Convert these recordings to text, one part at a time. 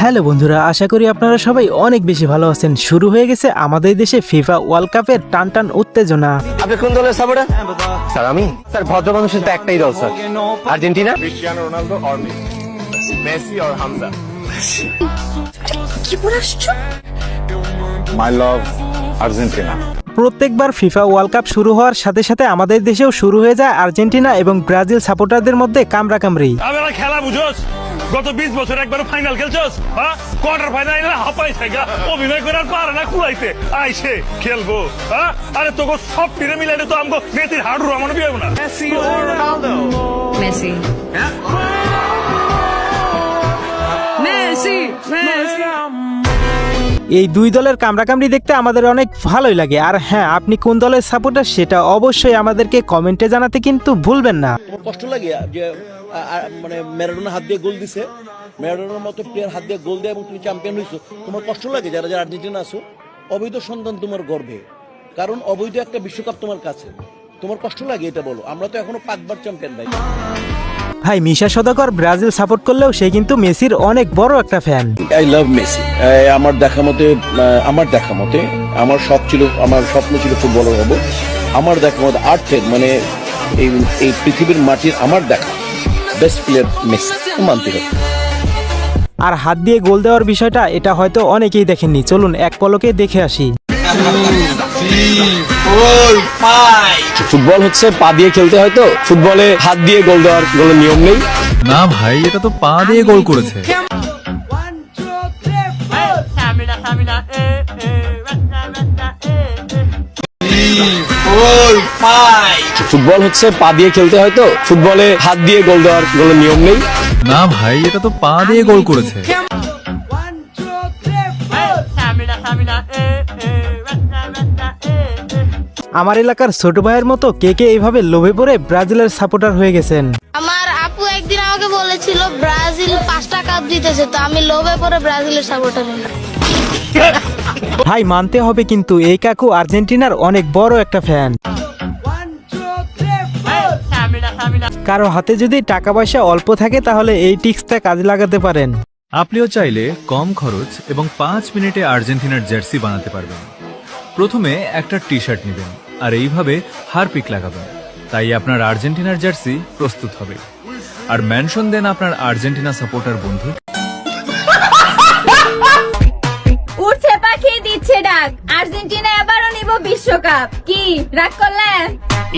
Hello বন্ধুরা, আশা করি আপনারা সবাই অনেক বেশি ভালো আছেন। শুরু হয়ে গেছে আমাদের দেশে ফিফা ওয়ার্ল্ড কাপের টান উত্তেজনা। আপনি কোন দলের সাপোর্টার? স্যার আমি স্যার ভদ্র মানুষের তো একটাই দল sir, Argentina. Cristiano Ronaldo or Messi or Hamza. কি পরে আসছো? মাই লাভ আর্জেন্টিনা। প্রত্যেকবার ফিফা ওয়ার্ল্ড কাপ শুরু হওয়ার সাথে সাথে আমাদের দেশেও শুরু হয়ে যায় আর্জেন্টিনা এবং ব্রাজিল সাপোর্টারদের মধ্যে কামড়াকামড়ি। আমরা খেলা বুঝোস, গত 20 বছর একবার ফাইনাল খেলছস, হ্যাঁ কোয়ার্টার ফাইনাল না হাঁপাই থাকা অভিনয় করার পারে না, খুলাইতে আইসে খেলবো। হ্যাঁ আরে তোকে সব ফিরে মিলাইলে তো আমগো মেসির হাড়ু আমার বিয়ে না। Messi or Ronaldo? Messi Messi Messi. এই দুই দলের কামড়াকামড়ি দেখতে আমাদের অনেক ভালোই লাগে। আর হ্যাঁ, আপনি কোন দলের সাপোর্টার সেটা অবশ্যই আমাদেরকে কমেন্টে জানাতে কিন্তু ভুলবেন না। কষ্ট লাগে যে মানে ম্যারাডোনা হাত দিয়ে গোল দিছে, ম্যারাডোনার মতো প্লেয়ার হাত দিয়ে গোল দেয় এবং তুমি চ্যাম্পিয়ন হয়েছো। তোমার কষ্ট লাগে যারা যারা আর্জেন্টিনা আছো, অবৈধ সন্তান তোমার গর্বে, কারণ অবৈধ একটা বিশ্বকাপ তোমার কাছে। তোমার কষ্ট লাগে এটা বলো। আমরা তো এখনো 5 বার চ্যাম্পিয়ন ভাই। ভাই মিশা সদাগর ব্রাজিল সাপোর্ট করলেও সে কিন্তু মেসির অনেক বড় একটা ফ্যান। I love Messi. আমার দেখা মতে আমার শখ ছিল, আমার স্বপ্ন ছিল ফুটবলার হব। আমার দেখা মতে আর্থের মানে এই পৃথিবীর মাটির আমার দেখা বেস্ট প্লেয়ার মেসি, মানতে হবে। আর হাত দিয়ে গোল দেওয়ার বিষয়টা এটা হয়তো অনেকেই দেখেননি, চলুন এক পলকে দেখে আসি। ফুটবল হচ্ছে পা দিয়ে খেলতে হয়, তো ফুটবলে হাত দিয়ে গোল দেওয়ার কোনো নিয়ম নেই। না ভাই, এটা তো পা দিয়ে গোল করেছে। ফুটবল হচ্ছে পা দিয়ে খেলতে হয়, তো ফুটবলে হাত দিয়ে গোল দেওয়ার কোনো নিয়ম নেই। না ভাই, এটা তো পা দিয়ে গোল করেছে। আমার এলাকার ছোট ভাইয়ের মতো কে কে এইভাবে লোভে পড়ে ব্রাজিলের সাপোর্টার হয়ে গেছেন? আমার আপু একদিন আমাকে বলেছিল ব্রাজিল 5টা কাপ জিতেছে, তো আমি লোভে পড়ে ব্রাজিলের সাপোর্টার হই। ভাই মানতে হবে কিন্তু এই কাকু আর্জেন্টিনার অনেক বড় একটা ফ্যান। কারো হাতে যদি টাকা পয়সা অল্প থাকে তাহলে এই টিক্সটা কাজে লাগাতে পারেন। আপনিও চাইলে কম খরচ এবং 5 মিনিটে আর্জেন্টিনার জার্সি বানাতে পারবেন। প্রথমে একটা টি শার্ট নেবেন আর এইভাবে হারপিক লাগাবেন, তাই আপনার আর্জেন্টিনার জার্সি প্রস্তুত হবে। আর মেনশন দেন আপনার আর্জেন্টিনা সাপোর্টার বন্ধু। উঠছে পাখি দিচ্ছে ডাক, আর্জেন্টিনা এবারও নিব বিশ্বকাপ। কি রাগ করলেন?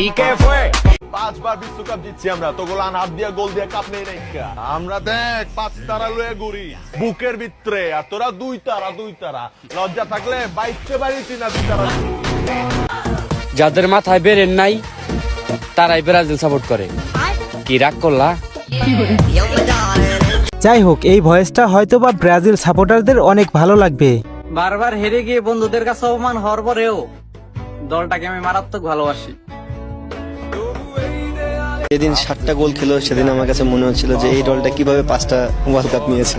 ইকে ফয়ে 5 বার বিশ্বকাপ জিতছি আমরা, তো গোলান হাত দিয়ে গোল দিয়ে কাপ নেই নাইকা। আমরা দেখ 5 তারা লয়ে ঘুরি বুকের ভিতরে, আর তোরা 2 তারা। লজ্জা থাকলে বাইতে বাড়িতে না 2 তারা। যাদের মাথায় বেরেন নাই তারাই ব্রাজিল সাপোর্ট করে। কি রাগ করলা? যাই হোক, এই ভয়েসটা হয়তো বা ব্রাজিল সাপোর্টারদের অনেক ভালো লাগবে। বারবার হেরে গিয়ে বন্ধুদের কাছে অপমান হওয়ার পরেও দলটাকে আমি মারাত্মক ভালোবাসি। যেদিন 7টা গোল খেলো সেদিন আমার কাছে মনে হচ্ছিল যে এই দলটা কিভাবে 5টা ওয়ার্ল্ড কাপ নিয়েছে।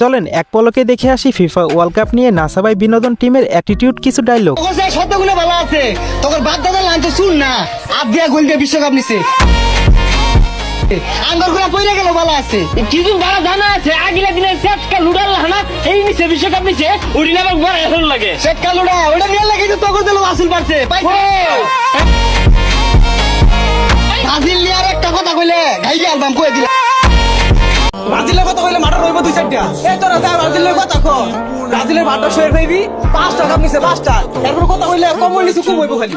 চলেন এক পলকে দেখে আসি ফিফা ওয়ার্ল্ড কাপ নিয়ে নাসাবাই বিনোদন টিমের অ্যাটিটিউড কিছু ডায়লগ। শব্দগুলো ভালো আছে, তোর বাপ দাদা লাইন তো শুন না, আপ দিয়া গোল দিয়ে বিশ্বকাপ নিছে। আঙ্গুরগুলো পয়লা গেল ভালো আছে, কিছু বড় জানা আছে আগিলা দিনে সেটকা লুডাল হানা এই নিছে বিশ্বকাপ নিছে, ওড়িনা বাগ বড় এখন লাগে সেটকা লুডা ওটা নিয়ে লাগে তো তোকে দিল আসল পারছে পাইছে। ব্রাজিল লিয়ার একটা কথা কইলে গাইলে অ্যালবাম কই দিলা। ব্রাজিলের কথা কইলে মাঠে রইব 2-4টা। এই তোরা যা ব্রাজিলের কথা কো, ব্রাজিলের ভাটা শেয়ার পাইবি 5টা কাপ নিছে 5টা, এরপর কথা কইলে কম নিছে কম হইব খালি।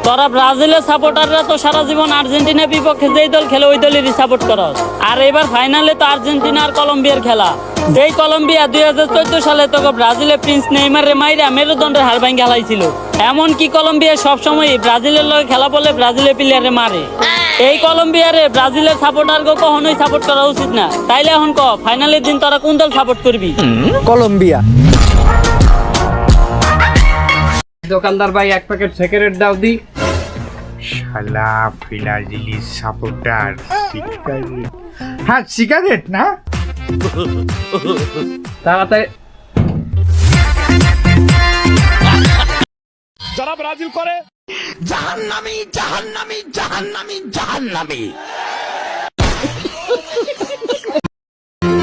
তোরা ব্রাজিলের সাপোর্টাররা তো সারা জীবন আর্জেন্টিনার বিপক্ষে যেই দল খেলে ওই দলেরই সাপোর্ট করস। আর এবার ফাইনালে তো আর্জেন্টিনা আর কলম্বিয়ার খেলা। যেই কলম্বিয়া 2014 সালে তোকে ব্রাজিলের প্রিন্স নেইমারে মাইরা মেরুদণ্ডের হাড় ভাঙে খেলাইছিল। এমনকি কলম্বিয়া সবসময় ব্রাজিলের লগে খেলা বলে ব্রাজিলের প্লেয়ারে মারে। এই কলম্বিয়ারে ব্রাজিলের সাপোর্টারকে কখনোই সাপোর্ট করা উচিত না। তাইলে এখন ক ফাইনালের দিন তোরা কোন দল সাপোর্ট করবি? কলম্বিয়া। দোকানদার ভাই 1 প্যাকেট সিগারেট দাও দি। শালা ফিলাজিলি সাপোর্টার। হ্যাঁ সিগারেট না, তাড়াতাড়ি যারা ব্রাজিল করে জাহান্নামী জাহান্নামী জাহান্নামী জাহান্নামী।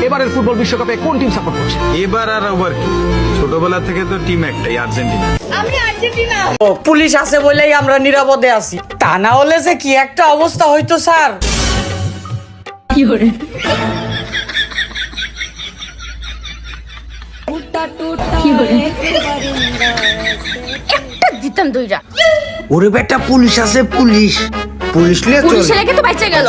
এবারের ফুটবল বিশ্বকাপে কোন টিম সাপোর্ট করছে? এবার আর ওভার কি, ছোটবেলা থেকে তো টিম একটাই, আর্জেন্টিনা। আমি আর্জেন্টিনা। পুলিশ আছে বলেই আমরা নিরাপদে আছি, তা না হলে যে কি একটা অবস্থা হইতো স্যার। কি করে একটা দিতাম দুইটা। ওরে বেটা পুলিশ আছে, পুলিশ পুলিশ পুলিশ লেগে তো বেঁচে গেল।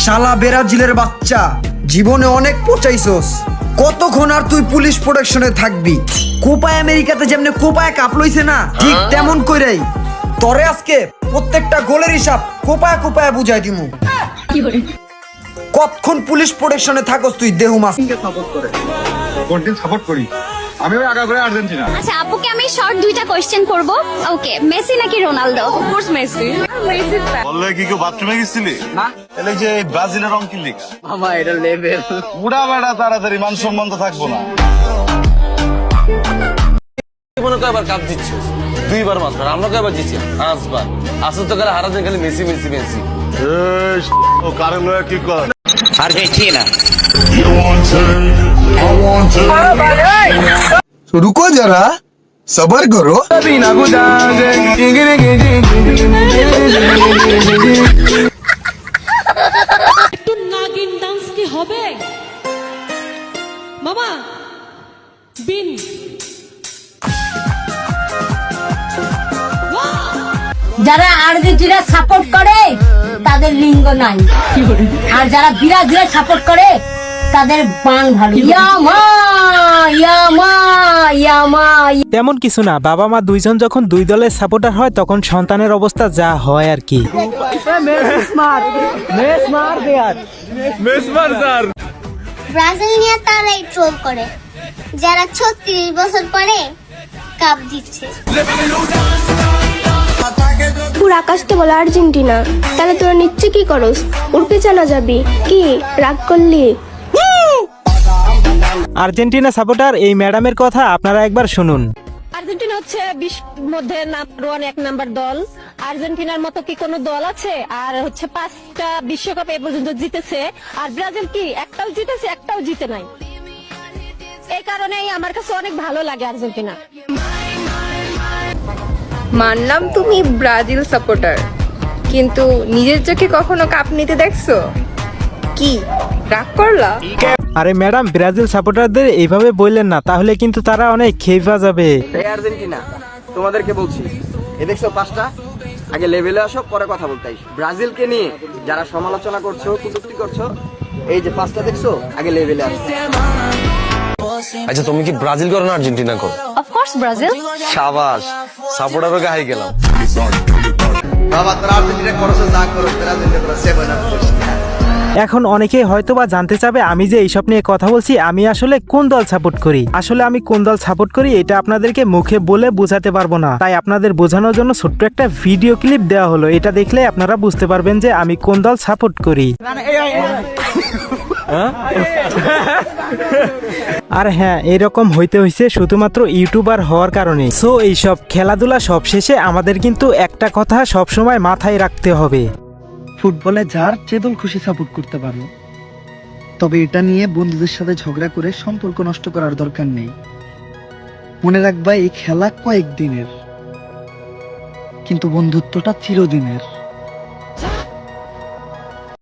শালা ব্রাজিলের বাচ্চা, জীবনে অনেক পচাইছস, কতক্ষণ আর তুই পুলিশ প্রোটেকশনে থাকবি? কোপা আমেরিকাতে যেমনে কোপায় কাপ লইছে না, ঠিক তেমন কইরাই তরে আজকে প্রত্যেকটা গোলের হিসাব কোপায় কোপায় বুঝাই দিমু। কি করে কতক্ষণ পুলিশ প্রোটেকশনে থাকস তুই? দেহু মাস কোন টিম সাপোর্ট করি? আমি ওই আগা করে আর্জেন্টিনা। আচ্ছা আপুকে আমি শর্ট দুইটা কোশ্চেন করব। ওকে, মেসি নাকি Ronaldo? Of course Messi. Messi বললে কি কেউ বাথরুমে গেছিলি না? এলে যে ব্রাজিলের রং কিনলি মামা এটা লেভেল। বুড়া বেড়া তাড়াতাড়ি মান সম্মান তো থাকবো না। মনে কয়বার কাপ দিচ্ছ? 2 বার মাত্র। আমরা কয়বার জিতছি? 5 বার। আসল তো করে হারাতে খালি মেসি মেসি মেসি। ও কারণ লয়া কি কর? আর্জেন্টিনা। रुको जरा सबर करो। একটু নাগিন ডান্স কি হবে মামা? বিন যারা আর্জেন্টিনা সাপোর্ট করে তাদের লিঙ্গ নাই, আর যারা ব্রাজিল সাপোর্ট করে তাদের বাং ভালো। ইয়ামা ইয়ামা ইয়ামা। তেমন কিছু না, বাবা মা দুইজন যখন দুই দলের সাপোর্টার হয় তখন সন্তানের অবস্থা যা হয় আর কি। ব্রাজিল নিয়ে তারাই ট্রোল করে যারা 36 বছর পরে কাপ দিচ্ছে। পুরো আকাশকে বলে আর্জেন্টিনা, তাহলে তোরা নিচ্ছে কি করস? উড়তে জানা যাবি কি রাগ করলি? আর্জেন্টিনা সাপোর্টার এই ম্যাডামের কথা আপনারা একবার শুনুন। আর্জেন্টিনা হচ্ছে বিশ্বের মধ্যে নাম্বার 1 এক নাম্বার দল। আর্জেন্টিনার মতো কি কোনো দল আছে? আর হচ্ছে 5টা বিশ্বকাপ এ পর্যন্ত জিতেছে, আর ব্রাজিল কি একটাও জিতেছে? একটাও জিতে নাই। এই কারণেই আমার কাছে অনেক ভালো লাগে আর্জেন্টিনা। মানলাম তুমি ব্রাজিল সাপোর্টার, কিন্তু নিজের চোখে কখনো কাপ নিতে দেখছো? কি রাগ করলা? আরে ম্যাডাম, ব্রাজিল সাপোর্টারদের এইভাবে বললেন না, তাহলে কিন্তু তারা অনেক খেপা যাবে। এই আর্জেন্টিনা তোমাদেরকে বলছি, এ দেখছো 5টা, আগে লেভেলে আসো, পরে কথা বলতে আইস। ব্রাজিলকে নিয়ে যারা সমালোচনা করছো, কটূক্তি করছো, এই যে 5টা দেখছো, আগে লেভেলে আসো। আচ্ছা তুমি কি ব্রাজিল করো না আর্জেন্টিনা করো? Of course Brazil. শাবাশ, সাপোর্টারও গায়ে গেলাম। বাবা তোরা আর্জেন্টিনা করছো, যা করো ব্রাজিলকে তোরা 7 আপ করিস। এখন অনেকেই হয়তোবা জানতে চাবে আমি যে এইসব নিয়ে কথা বলছি আমি আসলে কোন দল সাপোর্ট করি। আসলে আমি কোন দল সাপোর্ট করি এটা আপনাদেরকে মুখে বলে বোঝাতে পারবো না, তাই আপনাদের বোঝানোর জন্য ছোট্ট একটা ভিডিও ক্লিপ দেওয়া হলো। এটা দেখলে আপনারা বুঝতে পারবেন যে আমি কোন দল সাপোর্ট করি। আর হ্যাঁ, এরকম হইতে হইছে শুধুমাত্র ইউটিউবার হওয়ার কারণে। সো এইসব খেলাধুলা সব শেষে আমাদের কিন্তু একটা কথা সবসময় মাথায় রাখতে হবে, ফুটবলে যার যে দল খুশি সাপোর্ট করতে পারো, তবে এটা নিয়ে বন্ধুদের সাথে ঝগড়া করে সম্পর্ক নষ্ট করার দরকার নেই। মনে রাখবা এই খেলা কয়েকদিনের, কিন্তু বন্ধুত্বটা চিরদিনের।